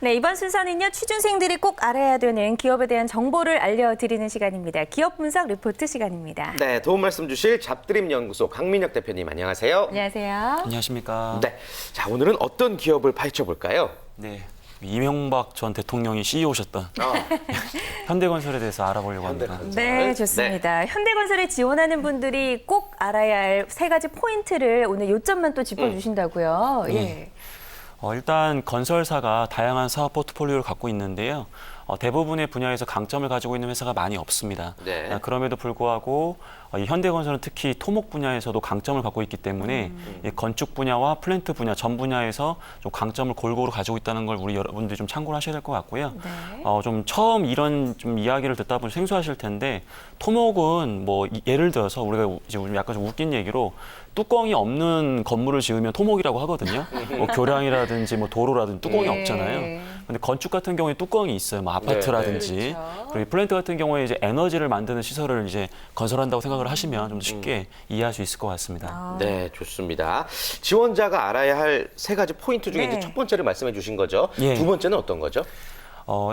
네, 이번 순서는요, 취준생들이 꼭 알아야 되는 기업에 대한 정보를 알려드리는 시간입니다. 기업 분석 리포트 시간입니다. 네, 도움 말씀 주실 잡드림 연구소 강민혁 대표님 안녕하세요. 안녕하세요. 안녕하십니까. 네, 자 오늘은 어떤 기업을 파헤쳐 볼까요? 네, 이명박 전 대통령이 CEO셨던 현대건설에 대해서 알아보려고 합니다. 현대건설. 네, 좋습니다. 현대건설에 지원하는 분들이 꼭 알아야 할 세 가지 포인트를 오늘 요점만 또 짚어주신다고요. 예. 일단 건설사가 다양한 사업 포트폴리오를 갖고 있는데요. 대부분의 분야에서 강점을 가지고 있는 회사가 많이 없습니다. 네. 그럼에도 불구하고 이 현대건설은 특히 토목 분야에서도 강점을 갖고 있기 때문에 이 건축 분야와 플랜트 분야 전 분야에서 좀 강점을 골고루 가지고 있다는 걸 우리 여러분들이 좀 참고를 하셔야 될 것 같고요. 네. 좀 처음 이런 좀 이야기를 듣다 보면 생소하실 텐데 토목은 뭐 예를 들어서 우리가 이제 약간 좀 웃긴 얘기로 뚜껑이 없는 건물을 지으면 토목이라고 하거든요. 뭐 교량이라든지 뭐 도로라든지 뚜껑이 네. 없잖아요. 근데 건축 같은 경우에 뚜껑이 있어요. 뭐 아파트라든지. 네, 그렇죠. 그리고 플랜트 같은 경우에 이제 에너지를 만드는 시설을 이제 건설한다고 생각을 하시면 좀 더 쉽게 이해할 수 있을 것 같습니다. 네, 좋습니다. 지원자가 알아야 할 세 가지 포인트 중에 네. 이제 첫 번째를 말씀해 주신 거죠. 예. 두 번째는 어떤 거죠?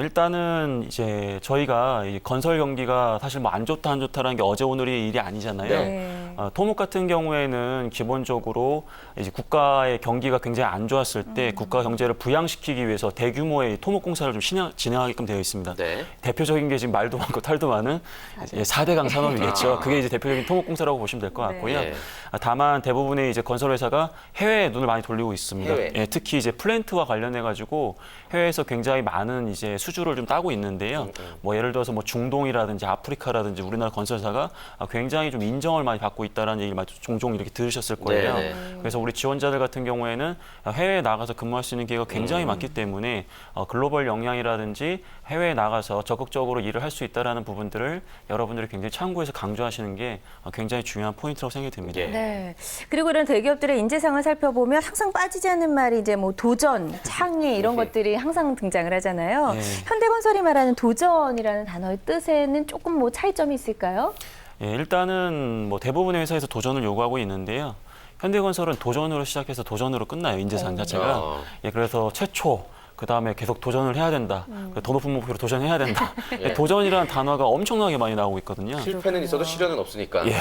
일단은 이제 저희가 이 건설 경기가 사실 뭐 안 좋다 안 좋다라는 게 어제 오늘의 일이 아니잖아요. 네. 토목 같은 경우에는 기본적으로 이제 국가의 경기가 굉장히 안 좋았을 때 국가 경제를 부양시키기 위해서 대규모의 토목 공사를 좀 진행하게끔 되어 있습니다. 네. 대표적인 게 지금 말도 많고 탈도 많은 4대강 산업이겠죠. 그게 이제 대표적인 토목 공사라고 보시면 될 것 같고요. 네. 다만 대부분의 이제 건설 회사가 해외에 눈을 많이 돌리고 있습니다. 해외. 예, 특히 이제 플랜트와 관련해 가지고 해외에서 굉장히 많은 이제 수주를 좀 따고 있는데요. 뭐 예를 들어서 뭐 중동이라든지 아프리카라든지 우리나라 건설사가 굉장히 좀 인정을 많이 받고 있다라는 얘기를 종종 이렇게 들으셨을 거예요. 네. 그래서 우리 지원자들 같은 경우에는 해외에 나가서 근무할 수 있는 기회가 굉장히 많기 때문에 글로벌 역량이라든지 해외에 나가서 적극적으로 일을 할 수 있다라는 부분들을 여러분들이 굉장히 참고해서 강조하시는 게 굉장히 중요한 포인트라고 생각이 듭니다. 예. 네. 그리고 이런 대기업들의 인재상을 살펴보면 항상 빠지지 않는 말이 이제 뭐 도전, 창의 이런 것들이 항상 등장을 하잖아요. 네. 현대건설이 말하는 도전이라는 단어의 뜻에는 조금 뭐 차이점이 있을까요? 예, 일단은 뭐 대부분의 회사에서 도전을 요구하고 있는데요. 현대건설은 도전으로 시작해서 도전으로 끝나요, 인재상 자체가. 예, 그래서 최초, 그다음에 계속 도전을 해야 된다. 더 높은 목표로 도전해야 된다. 예, 도전이라는 단어가 엄청나게 많이 나오고 있거든요. 실패는 있어도 실현은 없으니까. 예,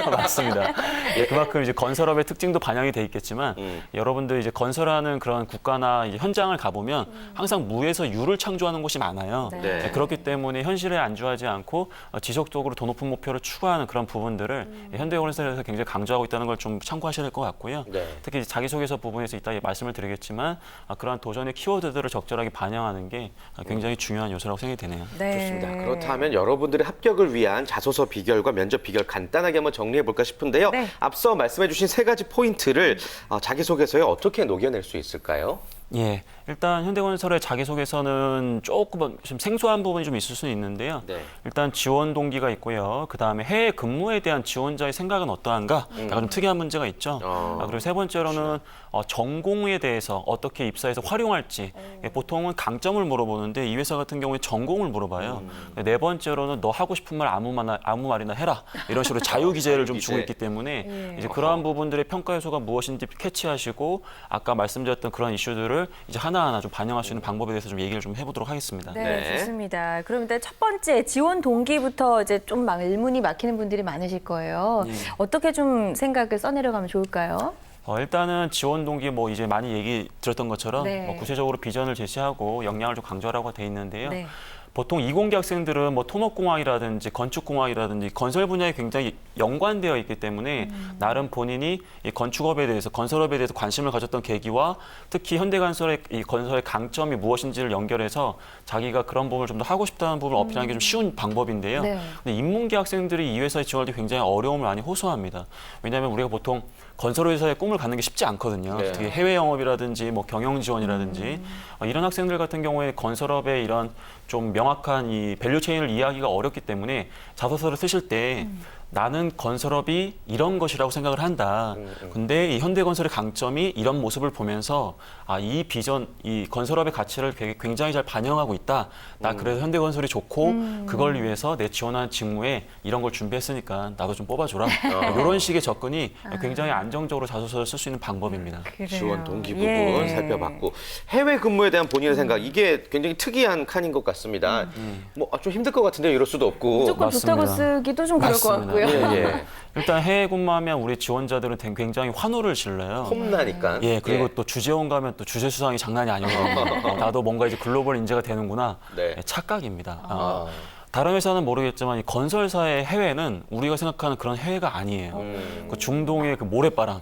맞습니다. 예, 그만큼 이제 건설업의 특징도 반영이 돼 있겠지만 여러분들 이제 건설하는 그런 국가나 이제 현장을 가보면 항상 무에서 유를 창조하는 곳이 많아요. 네. 예, 그렇기 때문에 현실에 안주하지 않고 지속적으로 더 높은 목표를 추구하는 그런 부분들을 현대건설에서 굉장히 강조하고 있다는 걸 좀 참고하셔야 될 것 같고요. 네. 특히 자기소개서 부분에서 이따 말씀을 드리겠지만 그러한 도전의 키워드들을 적절하게 반영하는 게 굉장히 중요한 요소라고 생각이 되네요. 네. 좋습니다. 그렇다면 여러분들의 합격을 위한 자소서 비결과 면접 비결 간단하게 한번 정리해 볼까 싶은데요. 네. 앞서 말씀해 주신 세 가지 포인트를 자기소개서에 어떻게 녹여낼 수 있을까요? 예, 일단 현대건설의 자기소개서는 조금 좀 생소한 부분이 좀 있을 수는 있는데요. 네. 일단 지원 동기가 있고요. 그다음에 해외 근무에 대한 지원자의 생각은 어떠한가? 약간 좀 특이한 문제가 있죠. 그리고 세 번째로는 전공에 대해서 어떻게 입사해서 활용할지. 예, 보통은 강점을 물어보는데 이 회사 같은 경우에 전공을 물어봐요. 네 번째로는 너 하고 싶은 말 아무 말이나 해라. 이런 식으로 자유 기재를 좀 주고 있기 때문에 이제 그러한 부분들의 평가 요소가 무엇인지 캐치하시고 아까 말씀드렸던 그런 이슈들을 이제 하나하나 좀 반영할 수 있는 방법에 대해서 좀 얘기를 좀 해보도록 하겠습니다. 네, 네. 좋습니다. 그럼 일단 첫 번째 지원 동기부터 이제 좀 의문이 막히는 분들이 많으실 거예요. 어떻게 좀 생각을 써내려가면 좋을까요? 일단은 지원 동기 뭐 이제 많이 얘기 들었던 것처럼 네. 뭐 구체적으로 비전을 제시하고 역량을 좀 강조하라고 돼 있는데요. 네. 보통 이공계 학생들은 뭐 토목공학이라든지 건축공학이라든지 건설 분야에 굉장히 연관되어 있기 때문에 나름 본인이 이 건축업에 대해서 건설업에 대해서 관심을 가졌던 계기와 특히 현대건설의 이 건설의 강점이 무엇인지를 연결해서 자기가 그런 부분을 좀 더 하고 싶다는 부분을 어필하는 게 좀 쉬운 방법인데요. 네. 근데 인문계 학생들이 이 회사에 지원할 때 굉장히 어려움을 많이 호소합니다. 왜냐하면 우리가 보통 건설회사의 꿈을 갖는 게 쉽지 않거든요. 네. 특히 해외 영업이라든지 뭐 경영 지원이라든지 이런 학생들 같은 경우에 건설업의 이런 좀 명확한 이 밸류 체인을 이해하기가 어렵기 때문에 자소서를 쓰실 때 나는 건설업이 이런 것이라고 생각을 한다. 근데 이 현대건설의 강점이 이런 모습을 보면서 이 비전, 이 건설업의 가치를 굉장히 잘 반영하고 있다. 나 그래서 현대건설이 좋고 그걸 위해서 내 지원하는 직무에 이런 걸 준비했으니까 나도 좀 뽑아줘라. 이런 식의 접근이 굉장히 안정적으로 자소서를 쓸 수 있는 방법입니다. 지원 동기 부분 살펴봤고 해외 근무에 대한 본인의 생각 이게 굉장히 특이한 칸인 것 같습니다. 뭐 좀 힘들 것 같은데 이럴 수도 없고. 무조건 맞습니다. 좋다고 쓰기도 좀 그럴 것 맞습니다. 같고요. 예. 일단 해외 근무하면 우리 지원자들은 굉장히 환호를 질러요. 홈나니까. 예, 그리고 또 주재원 가면 또 주재 수당이 장난이 아니거든요. 나도 뭔가 이제 글로벌 인재가 되는구나. 네. 예, 착각입니다. 다른 회사는 모르겠지만 이 건설사의 해외는 우리가 생각하는 그런 해외가 아니에요. 그 중동의 그 모래바람,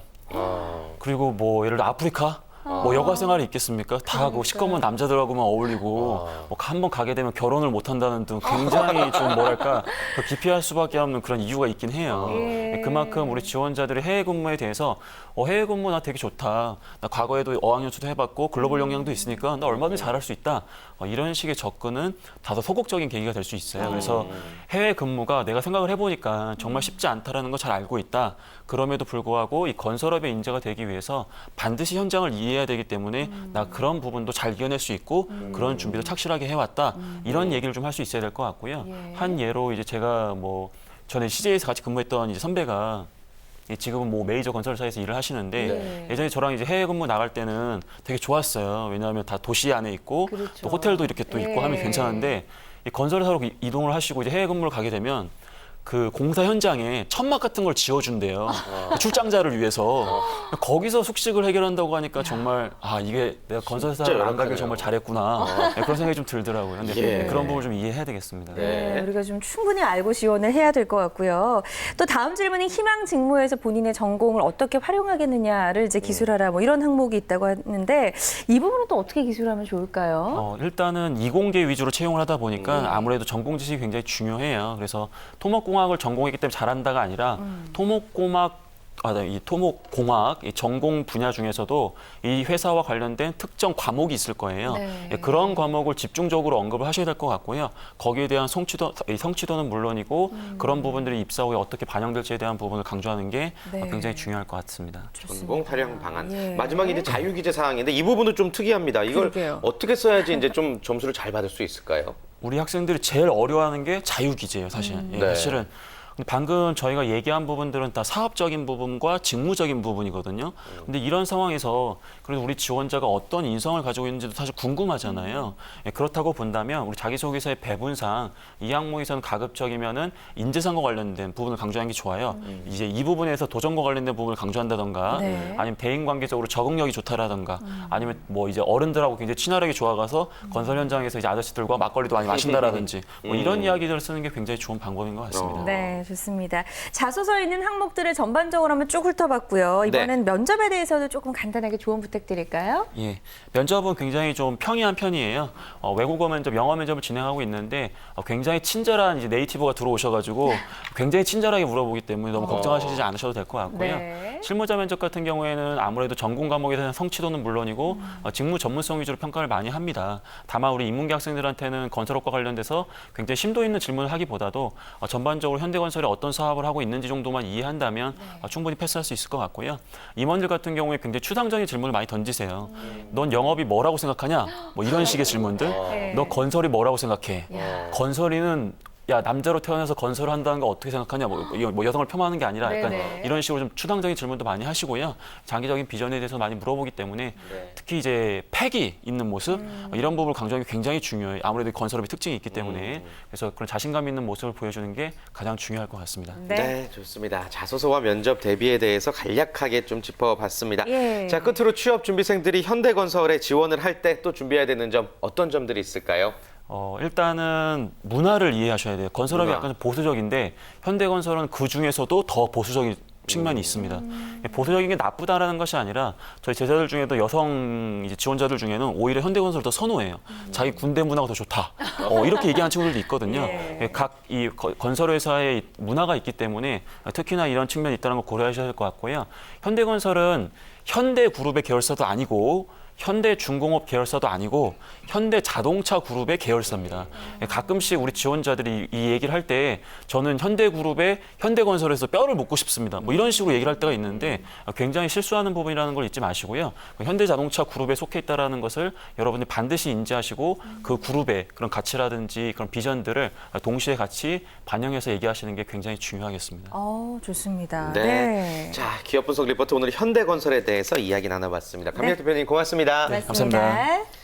그리고 뭐 예를 들어 아프리카, 뭐 여가 생활이 있겠습니까? 다 그 시커먼 남자들하고만 어울리고 뭐 한번 가게 되면 결혼을 못 한다는 등 굉장히 좀 뭐랄까 그 기피할 수밖에 없는 그런 이유가 있긴 해요. 그만큼 우리 지원자들이 해외 근무에 대해서 해외 근무 나 되게 좋다. 나 과거에도 어학연수도 해봤고 글로벌 역량도 있으니까 나 얼마든지 잘할 수 있다. 이런 식의 접근은 다소 소극적인 계기가 될 수 있어요. 그래서 해외 근무가 내가 생각을 해보니까 정말 쉽지 않다라는 걸 잘 알고 있다. 그럼에도 불구하고 이 건설업의 인재가 되기 위해서 반드시 현장을 이해해야 되기 때문에 나 그런 부분도 잘 이겨낼 수 있고 그런 준비도 착실하게 해왔다. 이런 얘기를 좀 할 수 있어야 될 것 같고요. 한 예로 이제 제가 뭐 전에 CJ에서 같이 근무했던 이제 선배가 지금은 뭐 메이저 건설사에서 일을 하시는데 예전에 저랑 이제 해외 근무 나갈 때는 되게 좋았어요. 왜냐하면 다 도시 안에 있고 또 호텔도 이렇게 또 있고 하면 괜찮은데 이 건설사로 이동을 하시고 이제 해외 근무를 가게 되면 그 공사 현장에 천막 같은 걸 지어준대요. 출장자를 위해서. 거기서 숙식을 해결한다고 하니까 정말 이게 내가 건설사를 안 가길 정말 잘했구나. 그런 생각이 좀 들더라고요. 근데 그런 부분을 좀 이해해야 되겠습니다. 네, 우리가 좀 충분히 알고 지원을 해야 될 것 같고요. 또 다음 질문이 희망 직무에서 본인의 전공을 어떻게 활용하겠느냐를 이제 기술하라 뭐 이런 항목이 있다고 하는데 이 부분은 또 어떻게 기술하면 좋을까요? 일단은 이공계 위주로 채용을 하다 보니까 아무래도 전공 지식이 굉장히 중요해요. 그래서 토목공학을 전공했기 때문에 잘한다가 아니라 이 토목공학 이 전공 분야 중에서도 이 회사와 관련된 특정 과목이 있을 거예요. 그런 과목을 집중적으로 언급을 하셔야 될 것 같고요. 거기에 대한 성취도는 물론이고 그런 부분들이 입사 후에 어떻게 반영될지에 대한 부분을 강조하는 게 굉장히 중요할 것 같습니다. 전공 활용 방안. 마지막에 이제 자유기재 사항인데 이 부분은 좀 특이합니다. 이걸 어떻게 써야지 이제 좀 점수를 잘 받을 수 있을까요? 우리 학생들이 제일 어려워하는 게 자유기재예요, 사실. 사실은. 근데 방금 저희가 얘기한 부분들은 다 사업적인 부분과 직무적인 부분이거든요. 근데 이런 상황에서 그래도 우리 지원자가 어떤 인성을 가지고 있는지도 사실 궁금하잖아요. 그렇다고 본다면 우리 자기소개서의 배분상 이 항목에서는 가급적이면은 인재상과 관련된 부분을 강조하는 게 좋아요. 이제 이 부분에서 도전과 관련된 부분을 강조한다던가 아니면 대인관계적으로 적응력이 좋다라던가 아니면 뭐 이제 어른들하고 굉장히 친화력이 좋아가서 건설 현장에서 이제 아저씨들과 막걸리도 많이 마신다라든지 뭐 이런 이야기들을 쓰는 게 굉장히 좋은 방법인 것 같습니다. 네, 좋습니다. 자소서에 있는 항목들을 전반적으로 한번 쭉 훑어봤고요. 이번엔 면접에 대해서도 조금 간단하게 조언 부탁드릴까요? 예, 면접은 굉장히 좀 평이한 편이에요. 외국어 면접, 영어 면접을 진행하고 있는데 굉장히 친절한 이제 네이티브가 들어오셔가지고 굉장히 친절하게 물어보기 때문에 너무 걱정하시지 않으셔도 될 것 같고요. 실무자 면접 같은 경우에는 아무래도 전공 과목에 대한 성취도는 물론이고 직무 전문성 위주로 평가를 많이 합니다. 다만 우리 인문계 학생들한테는 건설업과 관련돼서 굉장히 심도 있는 질문을 하기보다도 전반적으로 현대건설이 어떤 사업을 하고 있는지 정도만 이해한다면 충분히 패스할 수 있을 것 같고요. 임원들 같은 경우에 굉장히 추상적인 질문을 많이 던지세요. 넌 영업이 뭐라고 생각하냐? 뭐 이런 식의 질문들. 너 건설이 뭐라고 생각해? 건설이는 야 남자로 태어나서 건설을 한다는 거 어떻게 생각하냐? 뭐 여성을 폄하하는 게 아니라 약간 이런 식으로 좀 추상적인 질문도 많이 하시고요. 장기적인 비전에 대해서 많이 물어보기 때문에 특히 이제 패기 있는 모습 이런 부분을 강조하는 게 굉장히 중요해요. 아무래도 건설업의 특징이 있기 때문에 그래서 그런 자신감 있는 모습을 보여주는 게 가장 중요할 것 같습니다. 네, 좋습니다. 자소서와 면접 대비에 대해서 간략하게 좀 짚어봤습니다. 자, 끝으로 취업 준비생들이 현대건설에 지원을 할 때 또 준비해야 되는 점 어떤 점들이 있을까요? 일단은 문화를 이해하셔야 돼요. 건설업이 약간 보수적인데 현대건설은 그 중에서도 더 보수적인 측면이 있습니다. 보수적인 게 나쁘다라는 것이 아니라 저희 제자들 중에도 여성 이제 지원자들 중에는 오히려 현대건설을 더 선호해요. 자기 군대 문화가 더 좋다. 이렇게 얘기하는 친구들도 있거든요. 각 이 건설회사의 문화가 있기 때문에 특히나 이런 측면이 있다는 걸 고려하셔야 될 것 같고요. 현대건설은 현대그룹의 계열사도 아니고 현대중공업 계열사도 아니고 현대자동차 그룹의 계열사입니다. 가끔씩 우리 지원자들이 이 얘기를 할 때 저는 현대그룹의 현대건설에서 뼈를 묻고 싶습니다. 뭐 이런 식으로 얘기를 할 때가 있는데 굉장히 실수하는 부분이라는 걸 잊지 마시고요. 현대자동차 그룹에 속해 있다는 것을 여러분들이 반드시 인지하시고 그 그룹의 그런 가치라든지 그런 비전들을 동시에 같이 반영해서 얘기하시는 게 굉장히 중요하겠습니다. 좋습니다. 네. 네. 자, 기업 분석 리포트 오늘 현대건설에 대해서 이야기 나눠봤습니다. 강민혁 대표님 고맙습니다. 고맙습니다. 감사합니다.